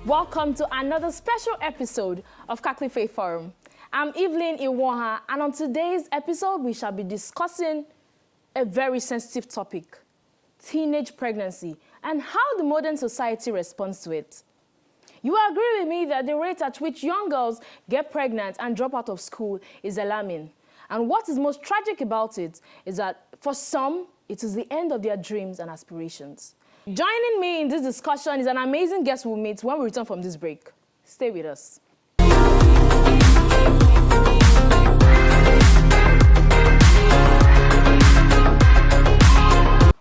Welcome to another special episode of Kakli Faith Forum. I'm Evelyn, and on today's episode, we shall be discussing a very sensitive topic, teenage pregnancy, and how the modern society responds to it. You will agree with me that the rate at which young girls get pregnant and drop out of school is alarming. And what is most tragic about it is that for some, it is the end of their dreams and aspirations. Joining me in this discussion is an amazing guest we'll meet when we return from this break. Stay with us.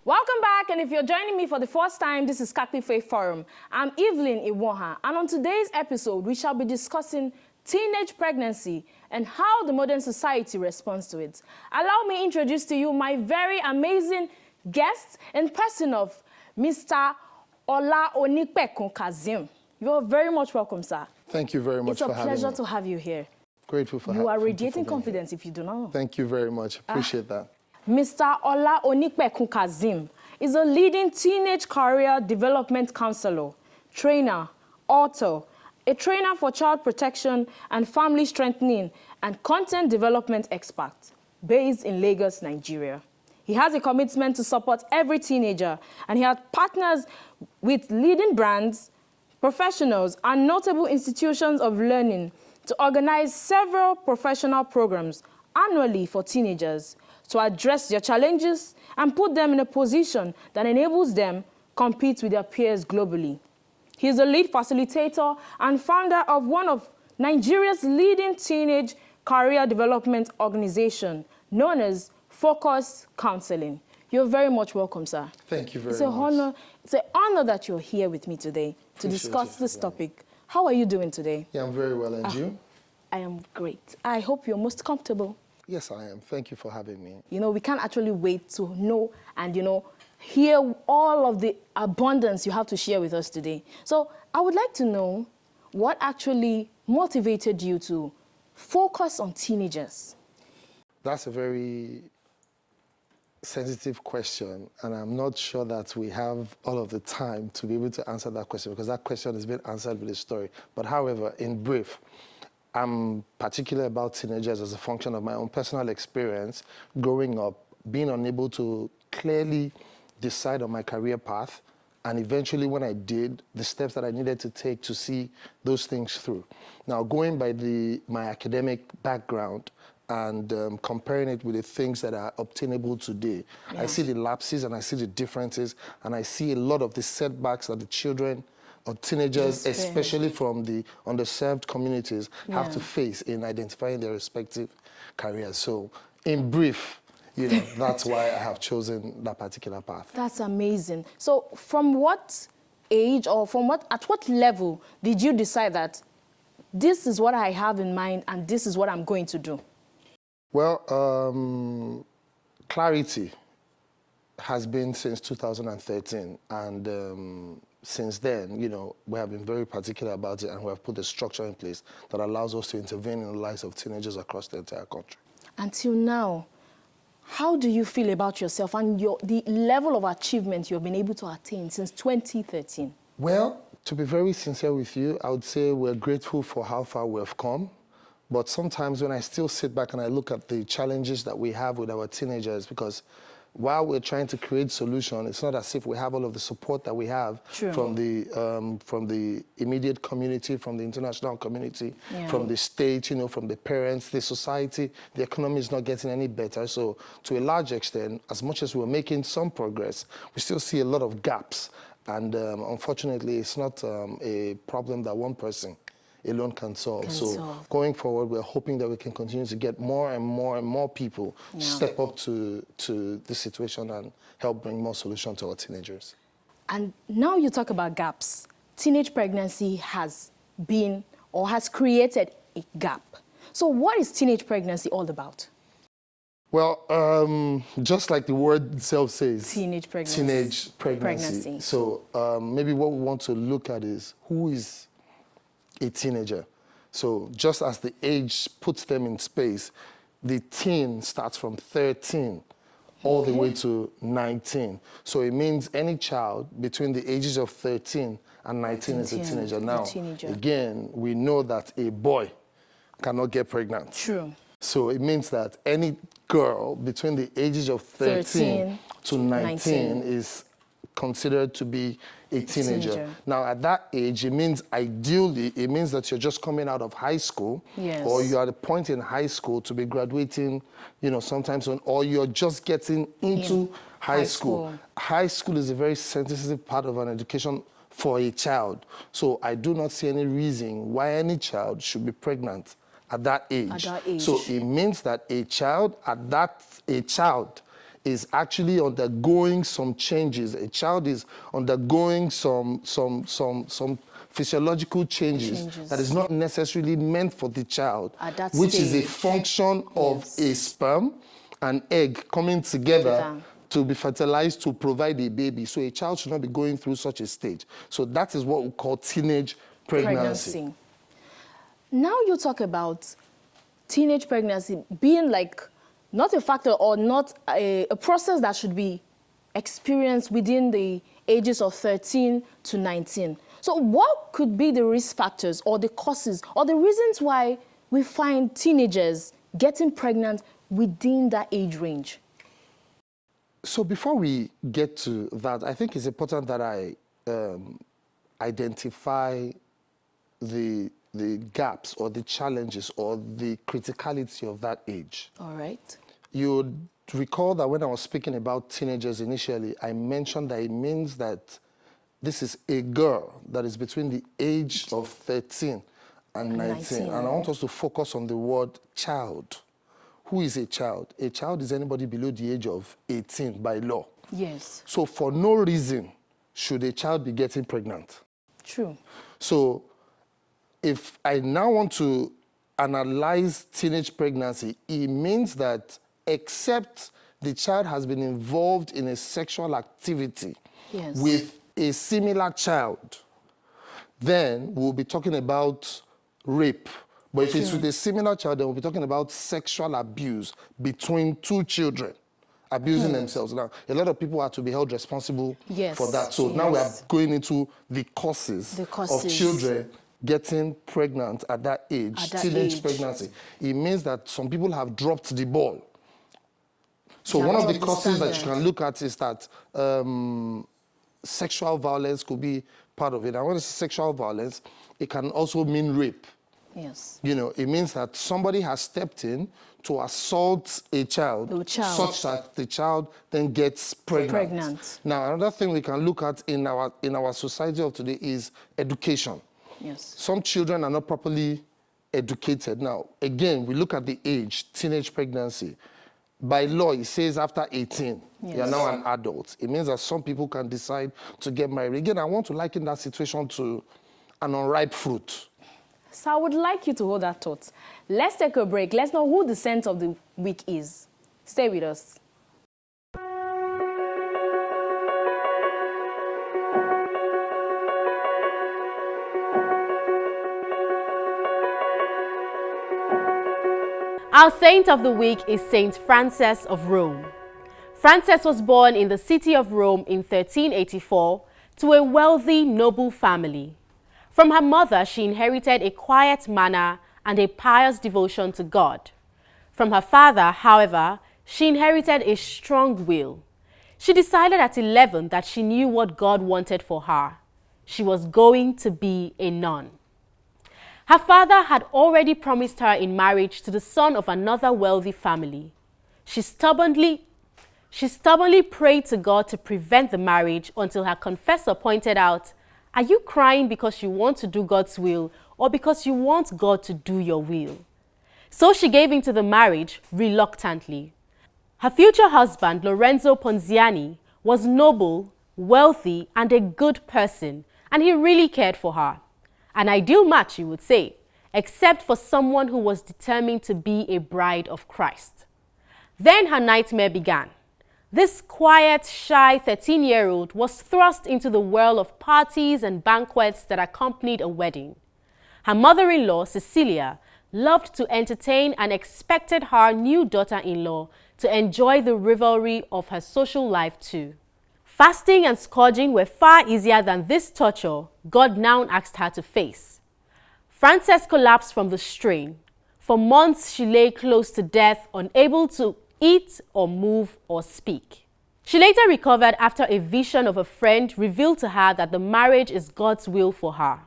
Welcome back, and if you're joining me for the first time, this is Kakli Faith Forum. I'm Evelyn, and on today's episode, we shall be discussing teenage pregnancy and how the modern society responds to it. Allow me to introduce to you my very amazing guest in person of Mr. Olaonipekun Kazeem. You're very much welcome, sir. Thank you very much for having me. It's a pleasure to have you here. Grateful for You are radiating confidence if you do not know. Thank you very much. Appreciate that. Mr. Olaonipekun Kazeem is a leading teenage career development counselor, trainer, author, a trainer for child protection and family strengthening, and content development expert based in Lagos, Nigeria. He has a commitment to support every teenager, and he has partners with leading brands, professionals, and notable institutions of learning to organize several professional programs annually for teenagers to address their challenges and put them in a position that enables them to compete with their peers globally. He is a lead facilitator and founder of one of Nigeria's leading teenage career development organization known as Focus Counseling. You're very much welcome, sir. Thank you very much. It's an honor that you're here with me today to discuss this topic. How are you doing today? Yeah, I'm very well, and you? I am great. I hope you're most comfortable. Yes, I am. Thank you for having me. You know, we can't actually wait to know and, hear all of the abundance you have to share with us today. So I would like to know what actually motivated you to focus on teenagers. That's a very sensitive question, and I'm not sure that we have all of the time to be able to answer that question, because that question has been answered with a story. But however, in brief, I'm particular about teenagers as a function of my own personal experience growing up, being unable to clearly decide on my career path, and eventually when I did, the steps that I needed to take to see those things through. Now, going by my academic background, and comparing it with the things that are obtainable today. Yeah. I see the lapses and I see the differences, and I see a lot of the setbacks that the children or teenagers, especially from the underserved communities, have to face in identifying their respective careers. So in brief, that's why I have chosen that particular path. That's amazing. So from what age or at what level did you decide that this is what I have in mind and this is what I'm going to do? Well, clarity has been since 2013, and since then, we have been very particular about it, and we have put a structure in place that allows us to intervene in the lives of teenagers across the entire country. Until now, how do you feel about yourself and the level of achievement you've been able to attain since 2013? Well, to be very sincere with you, I would say we're grateful for how far we have come. But sometimes when I still sit back and I look at the challenges that we have with our teenagers, because while we're trying to create solutions, it's not as if we have all of the support that we have from the immediate community, from the international community, from the state, from the parents, the society. The economy is not getting any better. So to a large extent, as much as we're making some progress, we still see a lot of gaps. And unfortunately, it's not a problem that one person alone can solve. Going forward, we're hoping that we can continue to get more and more and more people step up to the situation and help bring more solutions to our teenagers. And now you talk about gaps. Teenage pregnancy has been or has created a gap. So what is teenage pregnancy all about? Well, just like the word itself says, teenage pregnancy. Teenage pregnancy. So maybe what we want to look at is who is a teenager. So just as the age puts them in space, the teen starts from 13 all the way to 19. So it means any child between the ages of 13 and 19 is a teenager. Now, again, we know that a boy cannot get pregnant. True. So it means that any girl between the ages of 13 to 19 is considered to be a teenager. Now, at that age, it means ideally, it means that you're just coming out of high school, or you're at a point in high school to be graduating, you know, sometimes, or you're just getting into high school. High school is a very sensitive part of an education for a child. So I do not see any reason why any child should be pregnant at that age. So it means that a child is actually undergoing some changes. A child is undergoing some physiological changes that is not necessarily meant for the child, which is a function of a sperm and egg coming together to be fertilized to provide a baby. So a child should not be going through such a stage. So that is what we call teenage pregnancy. Now you talk about teenage pregnancy being like not a factor or not a process that should be experienced within the ages of 13 to 19. So what could be the risk factors or the causes or the reasons why we find teenagers getting pregnant within that age range? So before we get to that, I think it's important that I identify the gaps or the challenges or the criticality of that age. All right. You would recall that when I was speaking about teenagers initially, I mentioned that it means that this is a girl that is between the age of 13 and 19. And I want us to focus on the word child. Who is a child? A child is anybody below the age of 18 by law. Yes. So for no reason should a child be getting pregnant. True. So if I now want to analyze teenage pregnancy, it means that except the child has been involved in a sexual activity with a similar child, then we'll be talking about rape. But if it's with a similar child, then we'll be talking about sexual abuse between two children abusing themselves. Now, a lot of people are to be held responsible for that. So now we are going into the causes of children getting pregnant at that age, teenage pregnancy. It means that some people have dropped the ball. So one of the causes that you can look at is that sexual violence could be part of it. And when it's sexual violence, it can also mean rape. Yes. You know, it means that somebody has stepped in to assault a child, such that the child then gets pregnant. Now, another thing we can look at in our society of today is education. Yes. Some children are not properly educated. Now, again, we look at the age, teenage pregnancy. By law, it says after 18, you are now an adult. It means that some people can decide to get married. Again, I want to liken that situation to an unripe fruit. So I would like you to hold that thought. Let's take a break. Let's know who the saint of the week is. Stay with us. Our saint of the week is Saint Frances of Rome. Frances was born in the city of Rome in 1384 to a wealthy, noble family. From her mother, she inherited a quiet manner and a pious devotion to God. From her father, however, she inherited a strong will. She decided at 11 that she knew what God wanted for her. She was going to be a nun. Her father had already promised her in marriage to the son of another wealthy family. She stubbornly prayed to God to prevent the marriage until her confessor pointed out, "Are you crying because you want to do God's will or because you want God to do your will?" So she gave in to the marriage reluctantly. Her future husband, Lorenzo Ponziani, was noble, wealthy, and a good person, and he really cared for her. An ideal match, you would say, except for someone who was determined to be a bride of Christ. Then her nightmare began. This quiet, shy 13-year-old was thrust into the whirl of parties and banquets that accompanied a wedding. Her mother-in-law, Cecilia, loved to entertain and expected her new daughter-in-law to enjoy the revelry of her social life too. Fasting and scourging were far easier than this torture God now asked her to face. Frances collapsed from the strain. For months she lay close to death, unable to eat or move or speak. She later recovered after a vision of a friend revealed to her that the marriage is God's will for her.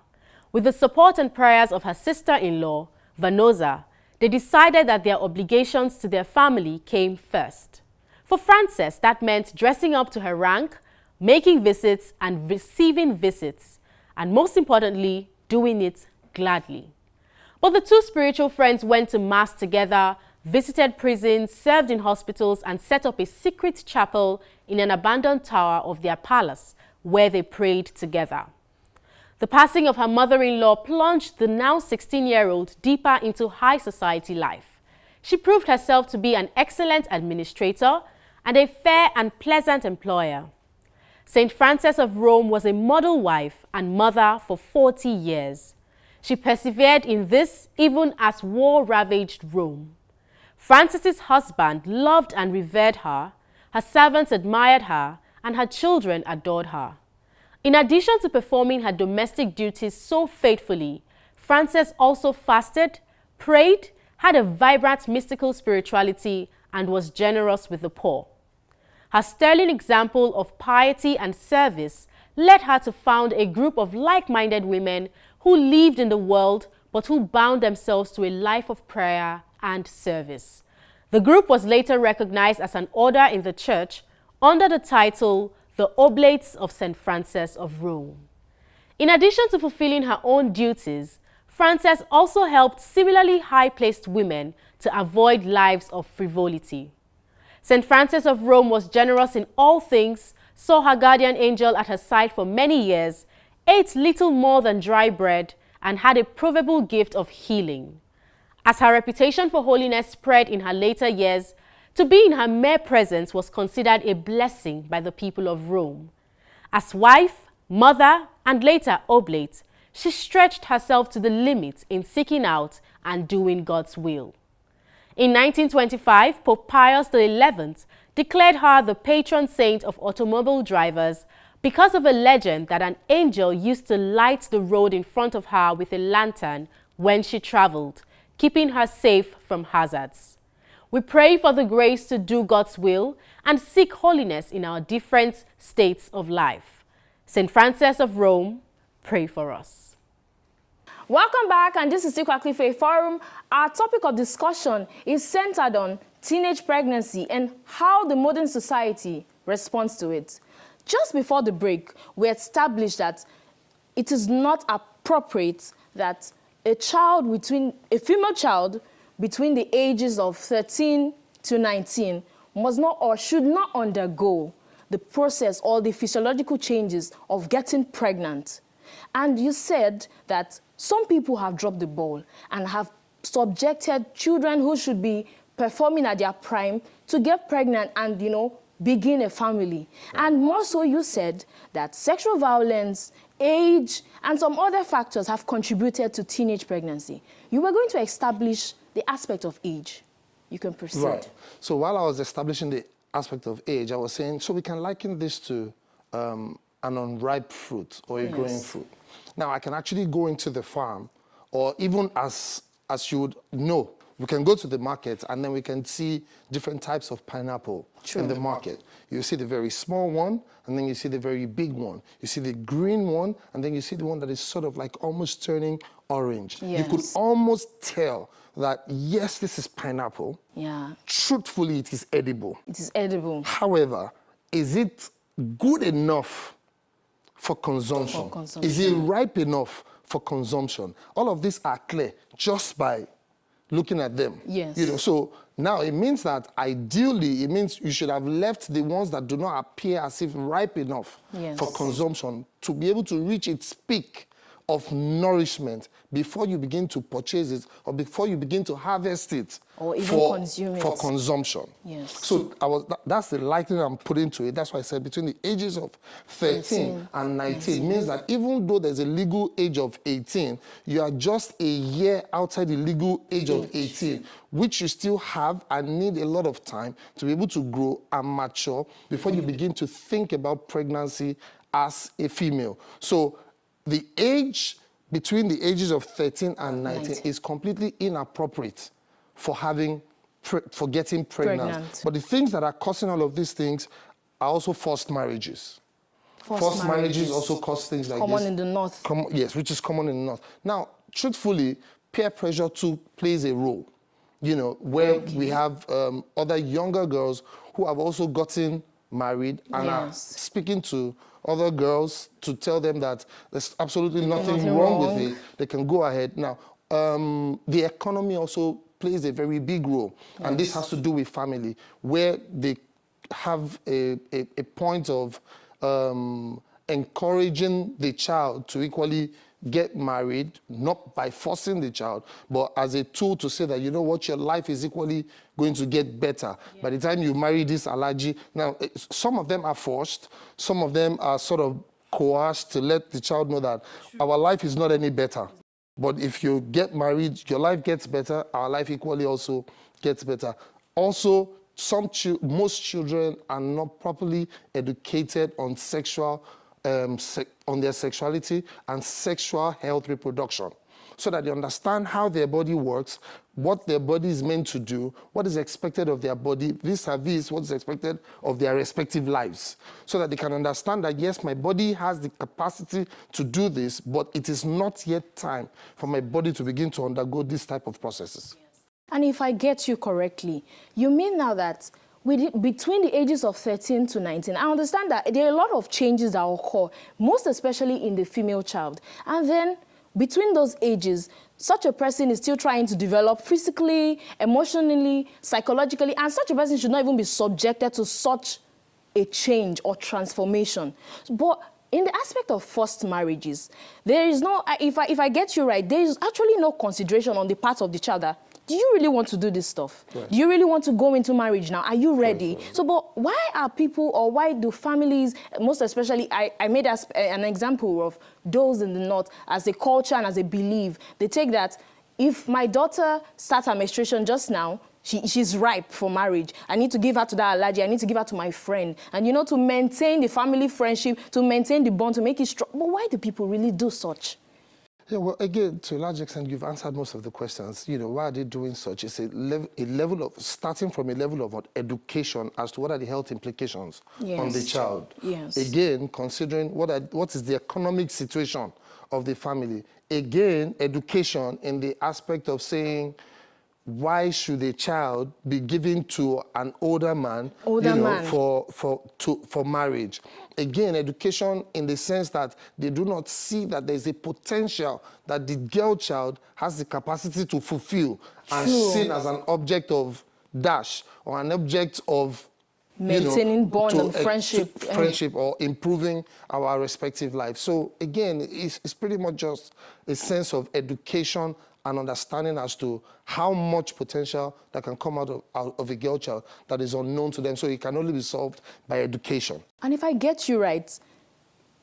With the support and prayers of her sister-in-law, Vanosa, they decided that their obligations to their family came first. For Frances, that meant dressing up to her rank, making visits and receiving visits, and most importantly, doing it gladly. But the two spiritual friends went to Mass together, visited prisons, served in hospitals, and set up a secret chapel in an abandoned tower of their palace, where they prayed together. The passing of her mother-in-law plunged the now 16-year-old deeper into high society life. She proved herself to be an excellent administrator and a fair and pleasant employer. St. Frances of Rome was a model wife and mother for 40 years. She persevered in this even as war ravaged Rome. Frances's husband loved and revered her, her servants admired her, and her children adored her. In addition to performing her domestic duties so faithfully, Frances also fasted, prayed, had a vibrant mystical spirituality, and was generous with the poor. Her sterling example of piety and service led her to found a group of like-minded women who lived in the world but who bound themselves to a life of prayer and service. The group was later recognized as an order in the church under the title the Oblates of St. Frances of Rome. In addition to fulfilling her own duties, Frances also helped similarly high-placed women to avoid lives of frivolity. St. Frances of Rome was generous in all things, saw her guardian angel at her side for many years, ate little more than dry bread, and had a provable gift of healing. As her reputation for holiness spread in her later years, to be in her mere presence was considered a blessing by the people of Rome. As wife, mother, and later oblate, she stretched herself to the limit in seeking out and doing God's will. In 1925, Pope Pius XI declared her the patron saint of automobile drivers because of a legend that an angel used to light the road in front of her with a lantern when she traveled, keeping her safe from hazards. We pray for the grace to do God's will and seek holiness in our different states of life. St. Frances of Rome, pray for us. Welcome back, and this is Tikwa Clifford Forum. Our topic of discussion is centered on teenage pregnancy and how the modern society responds to it. Just before the break, we established that it is not appropriate that a female child between the ages of 13 to 19 must not or should not undergo the process or the physiological changes of getting pregnant. And you said that some people have dropped the ball and have subjected children who should be performing at their prime to get pregnant and, begin a family. And more so, you said that sexual violence, age, and some other factors have contributed to teenage pregnancy. You were going to establish the aspect of age. You can proceed. Right. So while I was establishing the aspect of age, I was saying, so we can liken this to an unripe fruit or a growing fruit. Now, I can actually go into the farm, or even as you would know, we can go to the market and then we can see different types of pineapple in the market. You see the very small one, and then you see the very big one. You see the green one, and then you see the one that is sort of like almost turning orange. Yes. You could almost tell that, yes, this is pineapple. Yeah. Truthfully, it is edible. It is edible. However, is it good enough for consumption? Is it ripe enough for consumption? All of these are clear just by looking at them. Yes. So now it means that ideally, it means you should have left the ones that do not appear as if ripe enough for consumption to be able to reach its peak of nourishment before you begin to purchase it or before you begin to harvest it or even consume it for consumption. Yes. So that's the lighting I'm putting to it. That's why I said between the ages of 13 and 19 means that even though there's a legal age of 18, you are just a year outside the legal age of 18, which you still have and need a lot of time to be able to grow and mature before you begin to think about pregnancy as a female. So the age between the ages of 13 and 19 is completely inappropriate for getting pregnant. But the things that are causing all of these things are also forced marriages. Forced marriages also cause things like common this. in the north. Yes, which is common in the north. Now, truthfully, peer pressure too plays a role. You know, where we have other younger girls who have also gotten married and are speaking to other girls to tell them that there's absolutely nothing wrong with it. They can go ahead. Now, the economy also plays a very big role. And this has to do with family, where they have a point of encouraging the child to equally get married, not by forcing the child, but as a tool to say that, you know what, your life is equally going to get better. By the time you marry this allergy, now, some of them are forced, some of them are sort of coerced to let the child know that our life is not any better. But if you get married, your life gets better, our life equally also gets better. Also, most children are not properly educated on on their sexuality and sexual health reproduction, so that they understand how their body works, what their body is meant to do, what is expected of their body, vis-a-vis what is expected of their respective lives, so that they can understand that, yes, my body has the capacity to do this, but it is not yet time for my body to begin to undergo this type of processes. And if I get you correctly, you mean now that between the ages of 13 to 19, I understand that there are a lot of changes that occur, most especially in the female child. And then between those ages, such a person is still trying to develop physically, emotionally, psychologically, and such a person should not even be subjected to such a change or transformation. But in the aspect of forced marriages, there is no, if I get you right, there is actually no consideration on the part of the child that, do you really want to do this stuff? Right. Do you really want to go into marriage now? Are you ready? Right. So, but why are people, or why do families, most especially, I made an example of those in the north as a culture and as a belief. They take that if my daughter starts her menstruation just now, she's ripe for marriage. I need to give her to that allergy. I need to give her to my friend. And, you know, to maintain the family friendship, to maintain the bond, to make it strong. But why do people really do such? Yeah, well, again, to a large extent, you've answered most of the questions. You know, why are they doing such? It's a level of, starting from a level of education as to what are the health implications on the child. Yes. Again, considering what is the economic situation of the family. Again, education in the aspect of saying, why should a child be given to an older man, for marriage? Again, education in the sense that they do not see that there's a potential that the girl child has the capacity to fulfill and seen as an object of dash or an object of maintaining bond and friendship or improving our respective lives. So again, it's pretty much just a sense of education and understanding as to how much potential that can come out of a girl child that is unknown to them. So it can only be solved by education. And if I get you right,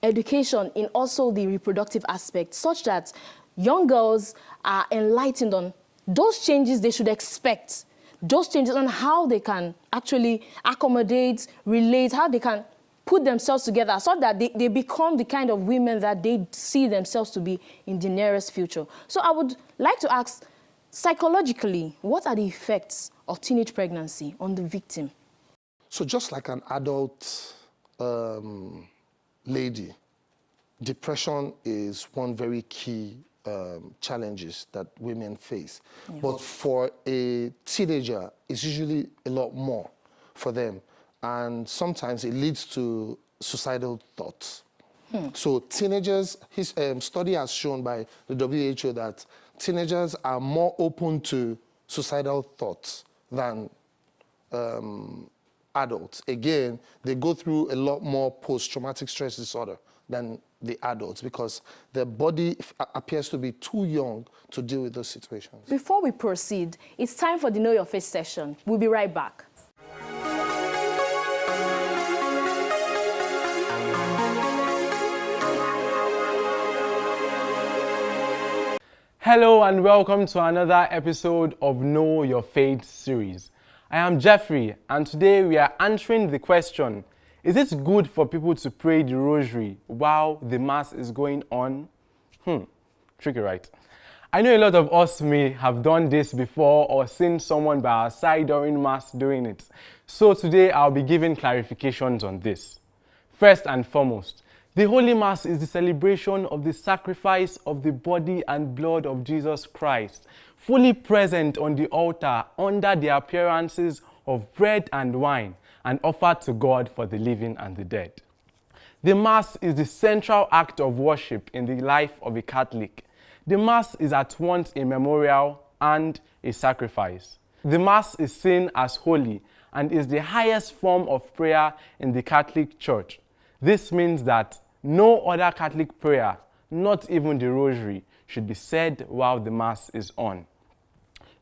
education in also the reproductive aspect, such that young girls are enlightened on those changes they should expect, those changes on how they can actually accommodate, relate, how they can put themselves together so that they become the kind of women that they see themselves to be in the nearest future. So I would like to ask, psychologically, what are the effects of teenage pregnancy on the victim? So just like an adult lady, depression is one very key challenges that women face. Yeah. But for a teenager, it's usually a lot more for them. And sometimes it leads to suicidal thoughts. So teenagers, his study has shown by the WHO that teenagers are more open to suicidal thoughts than adults. Again, they go through a lot more post-traumatic stress disorder than the adults because their body appears to be too young to deal with those situations. Before we proceed, it's time for the Know Your Face session. We'll be right back. Hello and welcome to another episode of Know Your Faith series. I am Jeffrey and today we are answering the question, is it good for people to pray the rosary while the mass is going on? Tricky, right? I know a lot of us may have done this before or seen someone by our side during mass doing it. So today I'll be giving clarifications on this. First and foremost, the Holy Mass is the celebration of the sacrifice of the body and blood of Jesus Christ, fully present on the altar under the appearances of bread and wine and offered to God for the living and the dead. The Mass is the central act of worship in the life of a Catholic. The Mass is at once a memorial and a sacrifice. The Mass is seen as holy and is the highest form of prayer in the Catholic Church. This means that no other Catholic prayer, not even the Rosary, should be said while the Mass is on.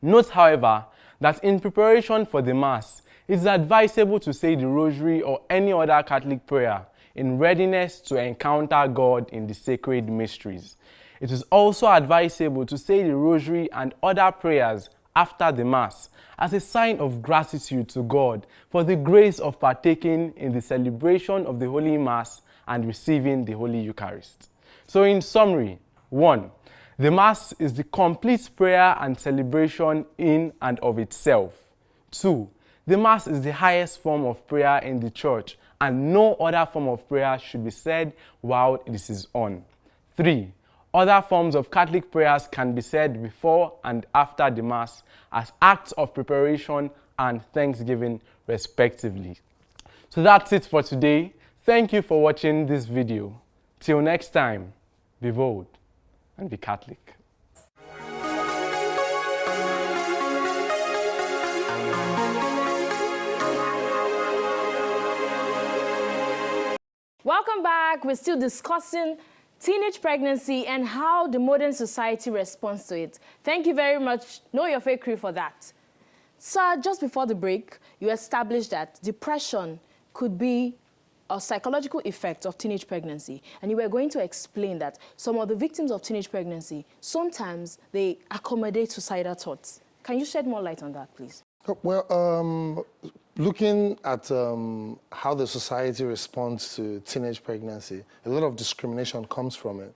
Note, however, that in preparation for the Mass, it is advisable to say the Rosary or any other Catholic prayer in readiness to encounter God in the sacred mysteries. It is also advisable to say the Rosary and other prayers after the Mass as a sign of gratitude to God for the grace of partaking in the celebration of the Holy Mass and receiving the Holy Eucharist. So in summary, 1. The Mass is the complete prayer and celebration in and of itself. 2. The Mass is the highest form of prayer in the Church and no other form of prayer should be said while this is on. 3. Other forms of Catholic prayers can be said before and after the Mass as acts of preparation and thanksgiving respectively. So that's it for today. Thank you for watching this video. Till next time, be bold and be Catholic. Welcome back. We're still discussing teenage pregnancy and how the modern society responds to it. Thank you very much, Know Your Faith crew, for that. Sir, just before the break, you established that depression could be a psychological effect of teenage pregnancy. And you were going to explain that some of the victims of teenage pregnancy, sometimes they accommodate suicidal thoughts. Can you shed more light on that, please? Well, looking at how the society responds to teenage pregnancy, a lot of discrimination comes from it,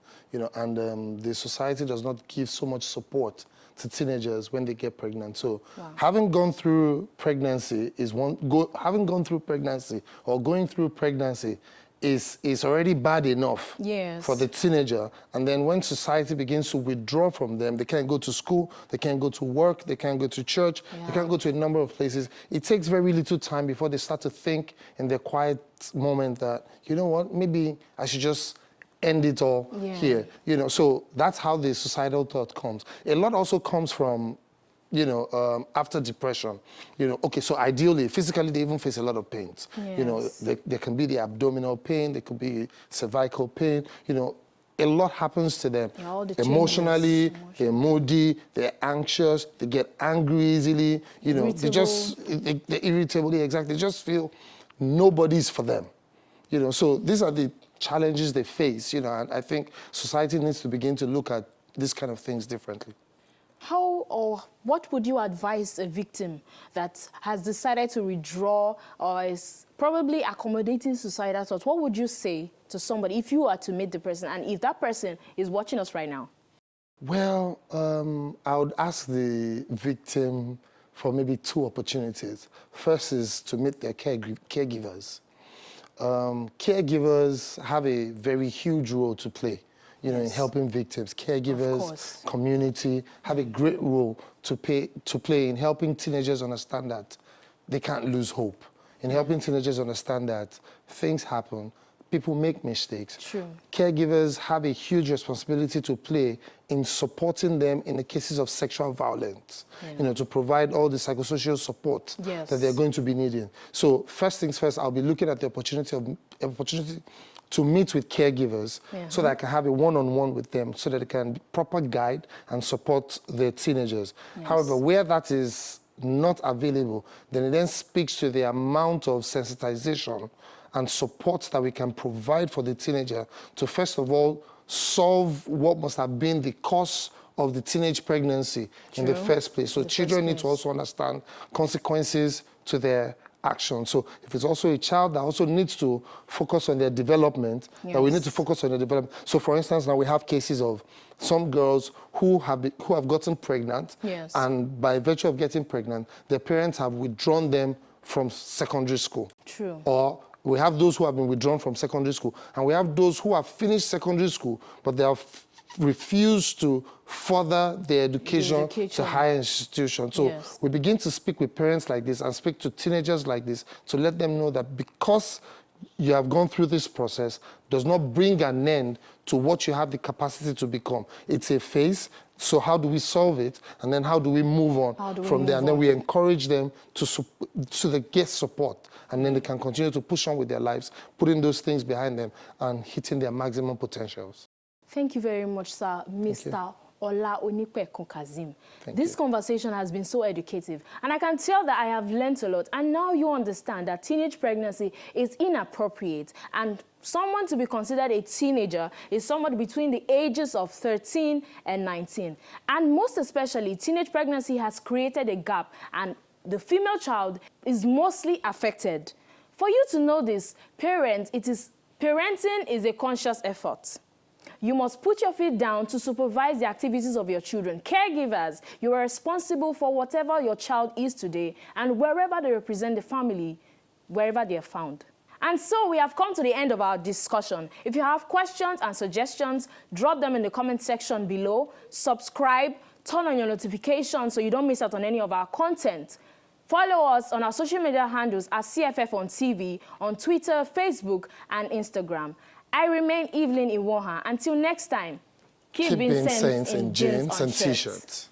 and the society does not give so much support to teenagers when they get pregnant. So having gone through pregnancy having gone through pregnancy or going through pregnancy is already bad enough for the teenager. And then when society begins to withdraw from them, they can't go to school, they can't go to work, they can't go to church, they can't go to a number of places. It takes very little time before they start to think in their quiet moment that, you know what, maybe I should just end it all here. So that's how the societal thought comes. A lot also comes from, after depression. Okay, so ideally, physically, they even face a lot of pains. There can be the abdominal pain, there could be cervical pain, a lot happens to them. Emotionally, they're moody, they're anxious, they get angry easily, they're irritable, exactly. They just feel nobody's for them. So these are the challenges they face, and I think society needs to begin to look at these kind of things differently. How or what would you advise a victim that has decided to withdraw or is probably accommodating suicidal thoughts? What would you say to somebody if you were to meet the person and if that person is watching us right now? Well, I would ask the victim for maybe 2 opportunities. First is to meet their caregivers. Caregivers have a very huge role to play, in helping victims. Caregivers, community have a great role to play in helping teenagers understand that they can't lose hope, in helping teenagers understand that things happen, people make mistakes. True. Caregivers have a huge responsibility to play in supporting them in the cases of sexual violence, to provide all the psychosocial support that they're going to be needing. So first things first, I'll be looking at the opportunity to meet with caregivers so that I can have a one-on-one with them so that they can proper guide and support their teenagers. However, where that is not available, then it then speaks to the amount of sensitization and support that we can provide for the teenager to, first of all, solve what must have been the cause of the teenage pregnancy in the first place. So children need to also understand consequences to their action. So if it's also a child that also needs to focus on their development, that we need to focus on their development. So for instance, now we have cases of some girls who have gotten pregnant, and by virtue of getting pregnant, their parents have withdrawn them from secondary school. True. Or we have those who have been withdrawn from secondary school, and we have those who have finished secondary school, but they have refused to further their education to higher institutions. So we begin to speak with parents like this and speak to teenagers like this to let them know that because you have gone through this process does not bring an end to what you have the capacity to become. It's a phase. So how do we solve it? And then how do we move on from there? And then we encourage them to get support. And then they can continue to push on with their lives, putting those things behind them and hitting their maximum potentials. Thank you very much, sir, Mr. Olaonipekun Kazeem. This conversation has been so educative, and I can tell that I have learned a lot. And now you understand that teenage pregnancy is inappropriate, and someone to be considered a teenager is someone between the ages of 13 and 19. And most especially, teenage pregnancy has created a gap, and the female child is mostly affected. For you to know this, parenting is a conscious effort. You must put your feet down to supervise the activities of your children. Caregivers, you are responsible for whatever your child is today and wherever they represent the family, wherever they are found. And so we have come to the end of our discussion. If you have questions and suggestions, drop them in the comment section below. Subscribe, turn on your notifications so you don't miss out on any of our content. Follow us on our social media handles at CFF on TV, on Twitter, Facebook, and Instagram. I remain Evelyn Iwoha. Until next time, keep being saints in jeans and t-shirts.